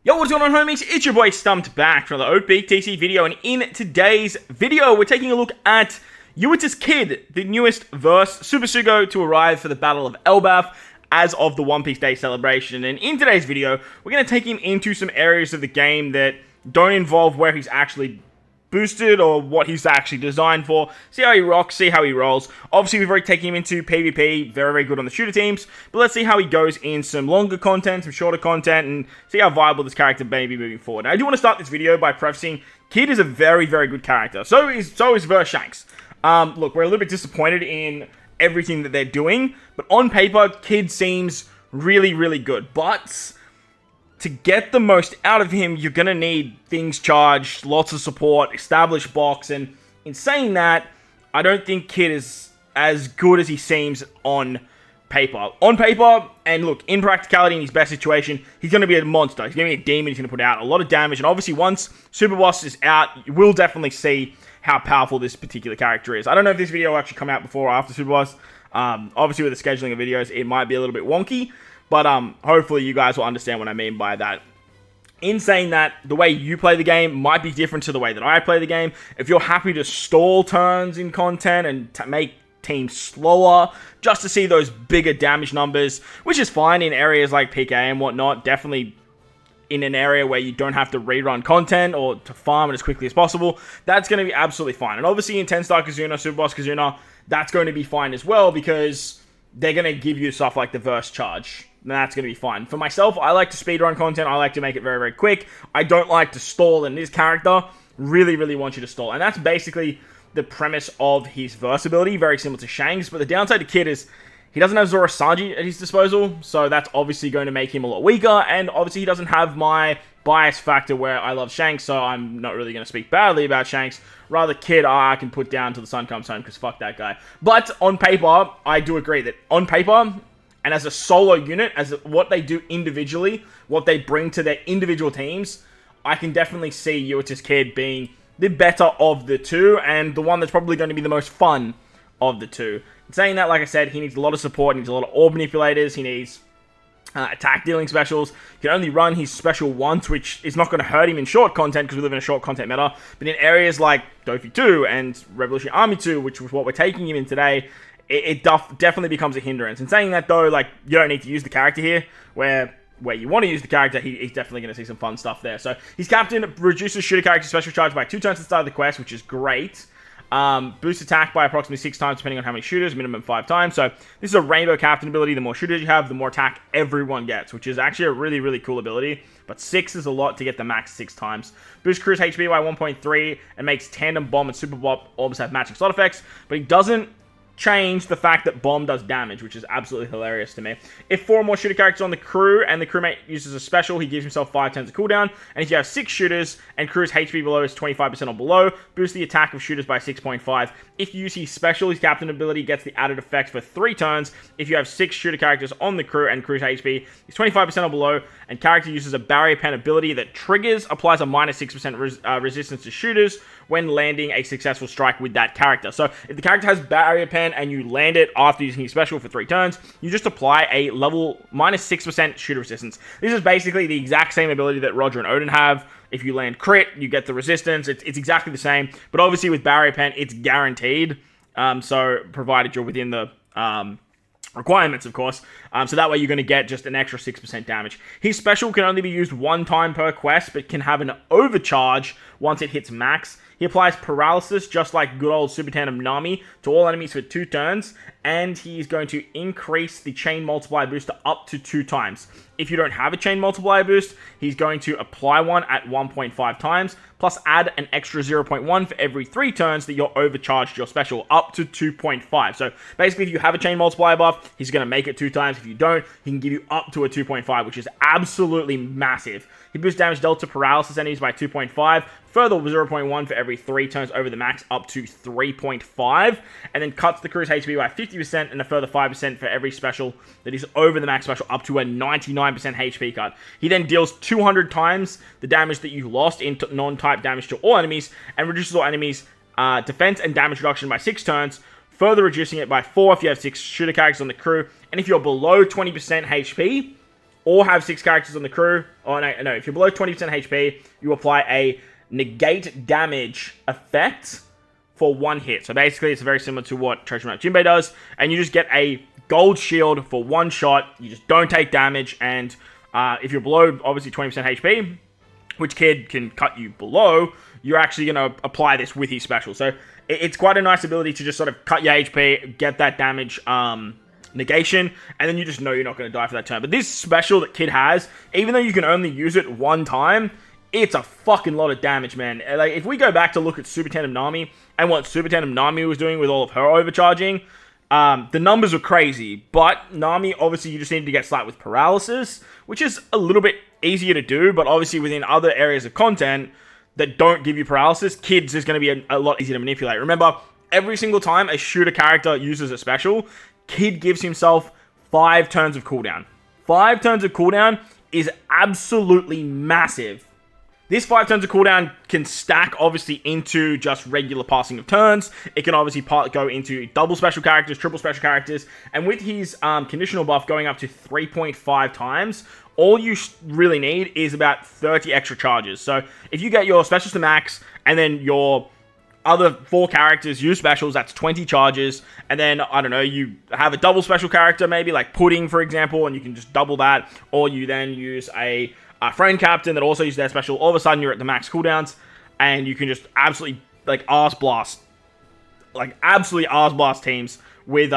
Yo, what's going on, homies? It's your boy Stumped back from the OPTC video, and in today's video, we're taking a look at Yuita's KIDD, the newest verse Super Sugo to arrive for the Battle of Elbaf as of the One Piece Day celebration. And in today's video, we're going to take him into some areas of the game that don't involve where he's actually boosted or what he's actually designed for. See how he rocks, see how he rolls. Obviously, we've already taken him into PvP, very, very good on the shooter teams, but let's see how he goes in some longer content, some shorter content, and see how viable this character may be moving forward. Now, I do want to start this video by prefacing, KIDD is a very, very good character. So is Verse Shanks. Look, we're a little bit disappointed in everything that they're doing, but on paper, KIDD seems really, really good. But to get the most out of him, you're going to need things charged, lots of support, established box, and in saying that, I don't think KIDD is as good as he seems on paper. On paper, and look, in practicality, in his best situation, he's going to be a monster. He's going to be a demon. He's going to put out a lot of damage, and obviously once Super Boss is out, you will definitely see how powerful this particular character is. I don't know if this video will actually come out before or after Super Boss. Obviously, with the scheduling of videos, it might be a little bit wonky, but hopefully you guys will understand what I mean by that. In saying that, the way you play the game might be different to the way that I play the game. If you're happy to stall turns in content and make teams slower, just to see those bigger damage numbers, which is fine in areas like PK and whatnot, definitely in an area where you don't have to rerun content or to farm it as quickly as possible, that's going to be absolutely fine. And obviously in 10-star Kazuna, Super Boss Kazuna, that's going to be fine as well, because they're going to give you stuff like the verse charge. And that's going to be fine. For myself, I like to speedrun content. I like to make it very, very quick. I don't like to stall, and this character really, really wants you to stall. And that's basically the premise of his verse ability, very similar to Shanks. But the downside to KIDD is he doesn't have Zoro Sanji at his disposal, so that's obviously going to make him a lot weaker. And obviously he doesn't have my bias factor where I love Shanks, so I'm not really going to speak badly about Shanks. Rather, KIDD, I can put down till the sun comes home, because fuck that guy. But on paper, I do agree that on paper, and as a solo unit, as what they do individually, what they bring to their individual teams, I can definitely see Yuita's KIDD being the better of the two, and the one that's probably going to be the most fun of the two. In saying that, like I said, he needs a lot of support, he needs a lot of orb manipulators, he needs attack dealing specials. He can only run his special once, which is not going to hurt him in short content, because we live in a short content meta, but in areas like Dofi 2 and Revolutionary Army 2, which was what we're taking him in today, it definitely becomes a hindrance. In saying that, though, like, you don't need to use the character here, where you want to use the character, he's definitely going to see some fun stuff there. So, his captain reduces shooter character special charge by 2 turns at the start of the quest, which is great. Boost attack by approximately 6 times, depending on how many shooters, minimum 5 times. So, this is a rainbow captain ability. The more shooters you have, the more attack everyone gets, which is actually a really, really cool ability. But 6 is a lot to get the max 6 times. Boost crew's HP by 1.3 and makes tandem bomb and super bop orbs have matching slot effects, but he doesn't change the fact that bomb does damage, which is absolutely hilarious to me. If 4 or more shooter characters on the crew and the crewmate uses a special, he gives himself 5 turns of cooldown. And if you have 6 shooters and crew's HP below is 25% or below, boost the attack of shooters by 6.5. If you use his special, his captain ability gets the added effect for 3 turns. If you have 6 shooter characters on the crew and crew's HP is 25% or below, and character uses a barrier pen ability that applies a minus 6% resistance to shooters when landing a successful strike with that character. So if the character has barrier pen and you land it after using his special for 3 turns, you just apply a level minus 6% shooter resistance. This is basically the exact same ability that Roger and Odin have. If you land crit, you get the resistance. It's exactly the same, but obviously with barrier pen, it's guaranteed. So provided you're within the requirements, of course. So that way you're going to get just an extra 6% damage. His special can only be used 1 time per quest, but can have an overcharge once it hits max. He applies paralysis, just like good old Super Tandem Nami, to all enemies for 2 turns, and he's going to increase the chain multiplier boost to up to 2 times. If you don't have a chain multiplier boost, he's going to apply one at 1.5 times, plus add an extra 0.1 for every 3 turns that you're overcharged your special, up to 2.5. So basically, if you have a chain multiplier buff, he's going to make it 2 times. If you don't, he can give you up to a 2.5, which is absolutely massive. He boosts damage dealt to paralysis enemies by 2.5, further 0.1 for every 3 turns over the max, up to 3.5, and then cuts the crew's HP by 50% and a further 5% for every special that is over the max special, up to a 99% HP cut. He then deals 200 times the damage that you lost in non-type damage to all enemies, and reduces all enemies' defense and damage reduction by 6 turns, further reducing it by 4 if you have 6 shooter characters on the crew, and if you're below 20% HP, or have 6 characters on the crew. Oh, no, if you're below 20% HP, you apply a negate damage effect for 1 hit. So basically, it's very similar to what Treasure Map Jinbei does, and you just get a gold shield for 1 shot. You just don't take damage, and if you're below, obviously, 20% HP, which Kid can cut you below, you're actually going to apply this with his special. So it's quite a nice ability to just sort of cut your HP, get that damage negation, and then you just know you're not going to die for that turn. But this special that Kid has, even though you can only use it 1 time, it's a fucking lot of damage, man. Like, if we go back to look at Super Tandem Nami and what Super Tandem Nami was doing with all of her overcharging, the numbers were crazy. But Nami, obviously, you just need to get slapped with paralysis, which is a little bit easier to do, but obviously within other areas of content that don't give you paralysis, Kid's is going to be a lot easier to manipulate. Remember, every single time a shooter character uses a special, Kid gives himself 5 turns of cooldown. 5 turns of cooldown is absolutely massive. This 5 turns of cooldown can stack, obviously, into just regular passing of turns. It can obviously go into double special characters, triple special characters, and with his conditional buff going up to 3.5 times, all you really need is about 30 extra charges. So if you get your specials to max, and then your other 4 characters use specials, that's 20 charges, and then, I don't know, you have a double special character, maybe, like Pudding, for example, and you can just double that, or you then use a friend captain that also uses their special. All of a sudden, you're at the max cooldowns, and you can just absolutely, absolutely arse blast teams with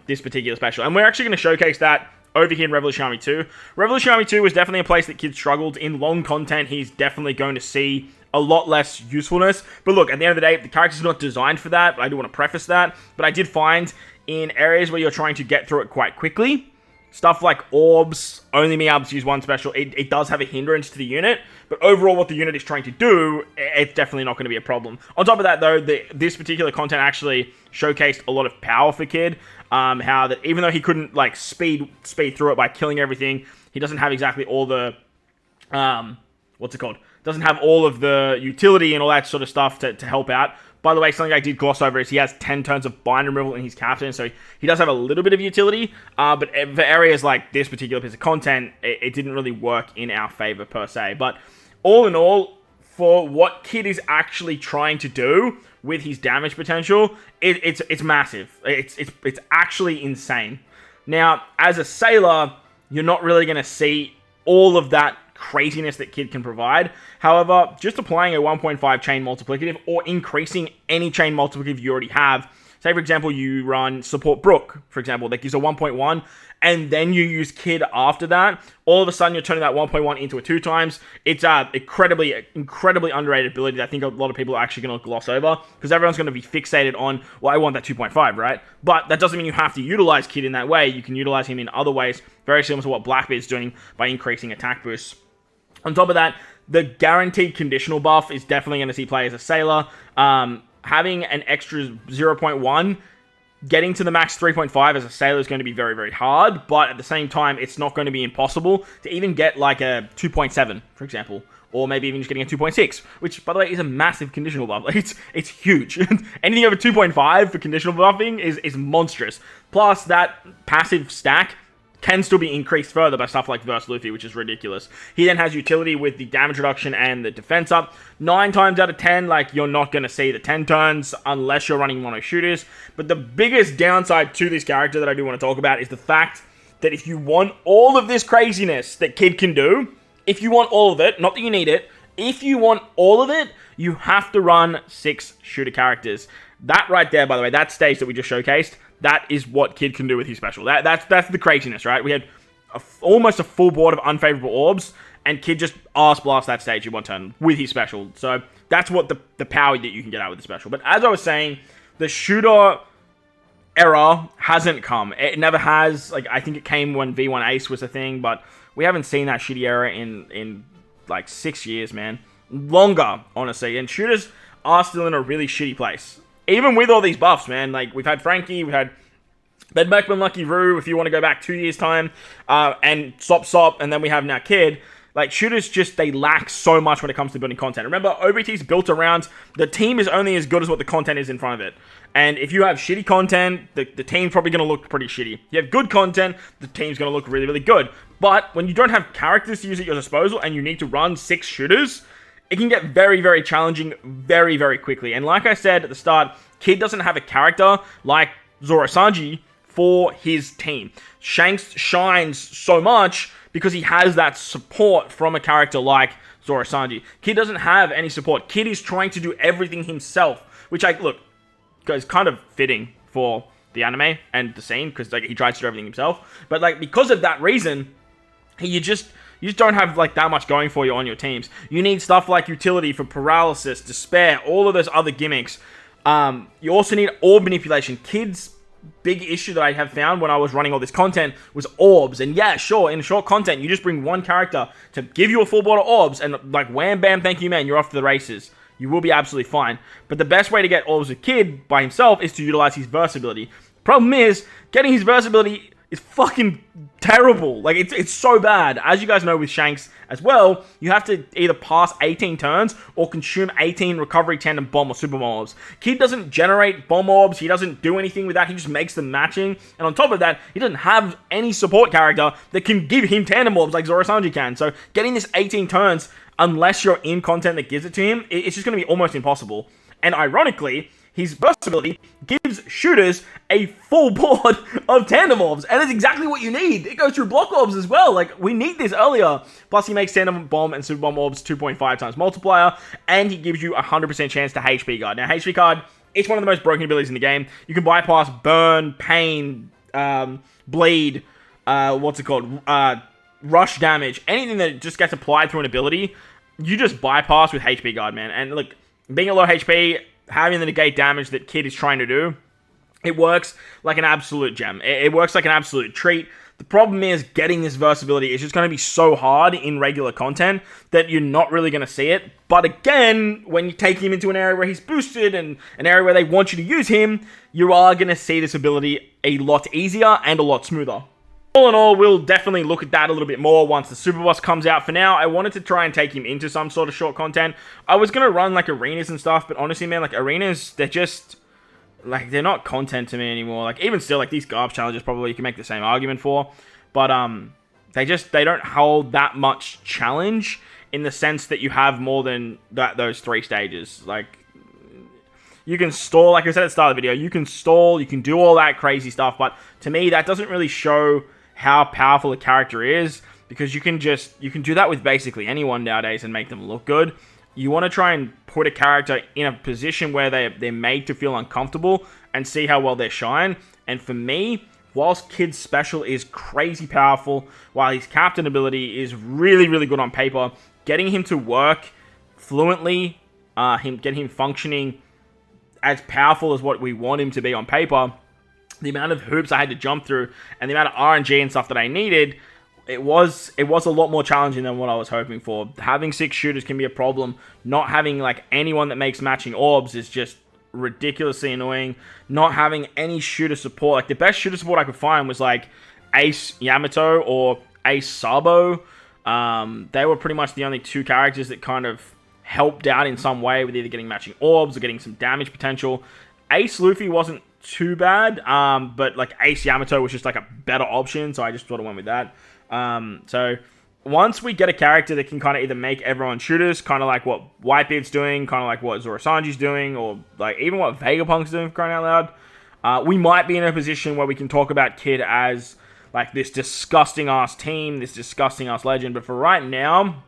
this particular special. And we're actually going to showcase that over here in Revolution Army 2. Revolution Army 2 was definitely a place that Kid struggled. In long content, he's definitely going to see a lot less usefulness. But look, at the end of the day, the character's not designed for that. I do want to preface that. But I did find in areas where you're trying to get through it quite quickly, stuff like orbs, only being able to use 1 special, it does have a hindrance to the unit. But overall, what the unit is trying to do, it's definitely not going to be a problem. On top of that, though, this particular content actually showcased a lot of power for Kid. How that even though he couldn't like speed through it by killing everything, he doesn't have exactly all the doesn't have all of the utility and all that sort of stuff to help out. By the way, something I did gloss over is he has 10 turns of bind removal in his captain, so he does have a little bit of utility, but for areas like this particular piece of content, it didn't really work in our favor per se. But all in all, for what Kid is actually trying to do with his damage potential, it's massive. It's actually insane. Now, as a sailor, you're not really going to see all of that craziness that Kid can provide. However, just applying a 1.5 chain multiplicative or increasing any chain multiplicative you already have. Say, for example, you run Support Brook, for example, that gives a 1.1, and then you use Kid after that. All of a sudden, you're turning that 1.1 into a 2 times. It's an incredibly underrated ability that I think a lot of people are actually going to gloss over, because everyone's going to be fixated on, well, I want that 2.5, right? But that doesn't mean you have to utilize Kid in that way. You can utilize him in other ways, very similar to what Blackbeard's doing by increasing attack boosts. On top of that, the guaranteed conditional buff is definitely going to see play as a sailor. Having an extra 0.1, getting to the max 3.5 as a sailor is going to be very, very hard, but at the same time, it's not going to be impossible to even get like a 2.7, for example, or maybe even just getting a 2.6, which, by the way, is a massive conditional buff. Like, it's huge. Anything over 2.5 for conditional buffing is monstrous. Plus, that passive stack can still be increased further by stuff like Verse Luffy, which is ridiculous. He then has utility with the damage reduction and the defense up. 9 times out of 10, like, you're not going to see the 10 turns unless you're running mono shooters. But the biggest downside to this character that I do want to talk about is the fact that if you want all of this craziness that Kid can do, if you want all of it, not that you need it, if you want all of it, you have to run 6 shooter characters. That right there, by the way, that stage that we just showcased, that is what Kid can do with his special. That's the craziness, right? We had almost a full board of unfavorable orbs, and Kid just arse blast that stage in 1 turn with his special. So that's what the power that you can get out with the special. But as I was saying, the shooter era hasn't come. It never has. Like, I think it came when V1 Ace was a thing, but we haven't seen that shitty era in like 6 years, man. Longer, honestly. And shooters are still in a really shitty place. Even with all these buffs, man. Like, we've had Frankie, we've had Ben Beckman, Lucky Roo, if you want to go back 2 years' time, and Sop, and then we have now Kid. Like, shooters just, they lack so much when it comes to building content. Remember, OPT's built around, the team is only as good as what the content is in front of it. And if you have shitty content, the team's probably going to look pretty shitty. You have good content, the team's going to look really, really good. But when you don't have characters to use at your disposal and you need to run 6 shooters, it can get very, very challenging very, very quickly. And like I said at the start, KIDD doesn't have a character like Zoro Sanji for his team. Shanks shines so much because he has that support from a character like Zoro Sanji. KIDD doesn't have any support. KIDD is trying to do everything himself, which is kind of fitting for the anime and the scene, because like he tries to do everything himself. But like because of that reason, you just don't have like that much going for you on your teams. You need stuff like utility for paralysis, despair, all of those other gimmicks. You also need orb manipulation. KIDD's big issue that I have found when I was running all this content was orbs. And yeah, sure, in short content, you just bring one character to give you a full board of orbs, and like wham bam, thank you man, you're off to the races. You will be absolutely fine. But the best way to get orbs with KIDD by himself is to utilize his versatility. Problem is, getting his versatility is fucking terrible. Like, it's so bad. As you guys know with Shanks as well, you have to either pass 18 turns or consume 18 recovery tandem bomb or super bomb orbs. KIDD doesn't generate bomb orbs. He doesn't do anything with that. He just makes them matching. And on top of that, he doesn't have any support character that can give him tandem orbs like Zoro Sanji can. So getting this 18 turns, unless you're in content that gives it to him, it's just going to be almost impossible. And ironically, his versatility gives shooters a full board of tandem orbs, and it's exactly what you need. It goes through block orbs as well. Like, we need this earlier. Plus, he makes tandem bomb and super bomb orbs 2.5 times multiplier, and he gives you a 100% chance to HP guard. Now, HP guard, it's one of the most broken abilities in the game. You can bypass burn, pain, bleed, rush damage, anything that just gets applied through an ability, you just bypass with HP guard, man. And look, being a low HP, having the negate damage that KIDD is trying to do, it works like an absolute gem. It works like an absolute treat. The problem is getting this versatility is just going to be so hard in regular content that you're not really going to see it. But again, when you take him into an area where he's boosted and an area where they want you to use him, you are going to see this ability a lot easier and a lot smoother. All in all, we'll definitely look at that a little bit more once the Super Boss comes out. For now, I wanted to try and take him into some sort of short content. I was going to run, like, arenas and stuff, but honestly, man, like, arenas, they're just, like, they're not content to me anymore. Like, even still, like, these garbage challenges probably you can make the same argument for, but, they don't hold that much challenge in the sense that you have more than those 3 stages. Like, you can stall, like I said at the start of the video, you can stall, you can do all that crazy stuff, but to me, that doesn't really show how powerful a character is, because you can do that with basically anyone nowadays and make them look good. You want to try and put a character in a position where they're made to feel uncomfortable and see how well they shine. And for me, whilst KIDD's special is crazy powerful, while his captain ability is really, really good on paper, getting him to work fluently, getting him functioning as powerful as what we want him to be on paper, the amount of hoops I had to jump through and the amount of RNG and stuff that I needed, it was a lot more challenging than what I was hoping for. Having 6 shooters can be a problem. Not having like anyone that makes matching orbs is just ridiculously annoying. Not having any shooter support, like the best shooter support I could find was like Ace Yamato or Ace Sabo. They were pretty much the only 2 characters that kind of helped out in some way with either getting matching orbs or getting some damage potential. Ace Luffy wasn't too bad, but like Ace Yamato was just like a better option, so I just sort of went with that. So once we get a character that can kind of either make everyone shooters, kind of like what Whitebeard's doing, kind of like what Zoro Sanji's doing, or like even what Vegapunk's doing, for crying out loud, we might be in a position where we can talk about KIDD as like this disgusting ass team, this disgusting ass legend. But for right now,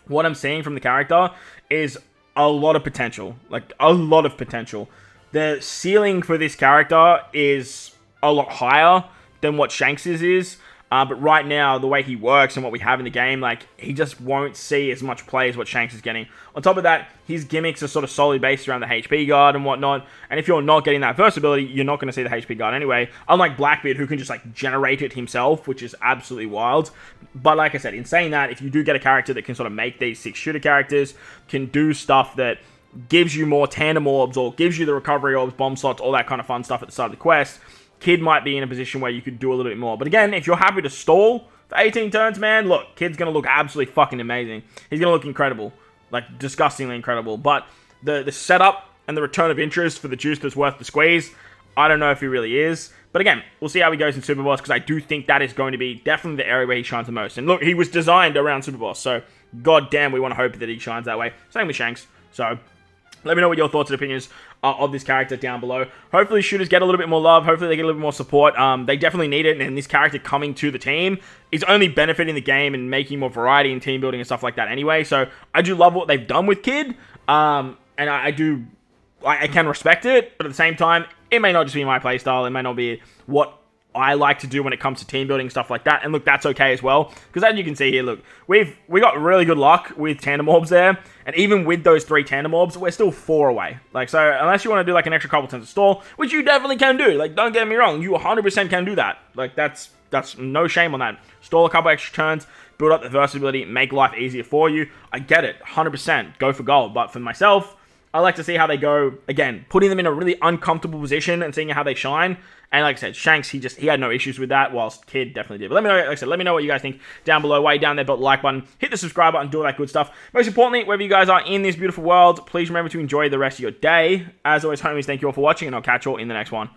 what I'm seeing from the character is a lot of potential, like a lot of potential. The ceiling for this character is a lot higher than what Shanks's is. But right now, the way he works and what we have in the game, like, he just won't see as much play as what Shanks is getting. On top of that, his gimmicks are sort of solely based around the HP guard and whatnot. And if you're not getting that versatility, you're not going to see the HP guard anyway. Unlike Blackbeard, who can just, like, generate it himself, which is absolutely wild. But like I said, in saying that, if you do get a character that can sort of make these 6 shooter characters, can do stuff that gives you more tandem orbs or gives you the recovery orbs, bomb slots, all that kind of fun stuff at the start of the quest, KIDD might be in a position where you could do a little bit more. But again, if you're happy to stall for 18 turns, man, look, KIDD's going to look absolutely fucking amazing. He's going to look incredible. Like, disgustingly incredible. But the setup and the return of interest for the juice that's worth the squeeze, I don't know if he really is. But again, we'll see how he goes in Super Boss, because I do think that is going to be definitely the area where he shines the most. And look, he was designed around Super Boss, so goddamn, we want to hope that he shines that way. Same with Shanks. So let me know what your thoughts and opinions are of this character down below. Hopefully shooters get a little bit more love. Hopefully they get a little bit more support. They definitely need it, and this character coming to the team is only benefiting the game and making more variety in team building and stuff like that anyway. So I do love what they've done with KIDD, and I can respect it, but at the same time, it may not just be my playstyle. It may not be what I like to do when it comes to team building, stuff like that. And look, that's okay as well, because as you can see here, look, we got really good luck with tandem orbs there, and even with those 3 tandem orbs, we're still 4 away. Like, so unless you want to do like an extra couple turns of stall, which you definitely can do, like, don't get me wrong, you 100% can do that. Like, that's no shame on that. Stall a couple extra turns, build up the versatility, make life easier for you. I get it, 100%, go for gold. But for myself, I like to see how they go, again, putting them in a really uncomfortable position and seeing how they shine. And like I said, Shanks, he had no issues with that, whilst KIDD definitely did. But let me know, like I said, let me know what you guys think down below. While you're down there, but the like button, hit the subscribe button, do all that good stuff. Most importantly, wherever you guys are in this beautiful world, please remember to enjoy the rest of your day. As always, homies, thank you all for watching, and I'll catch you all in the next one.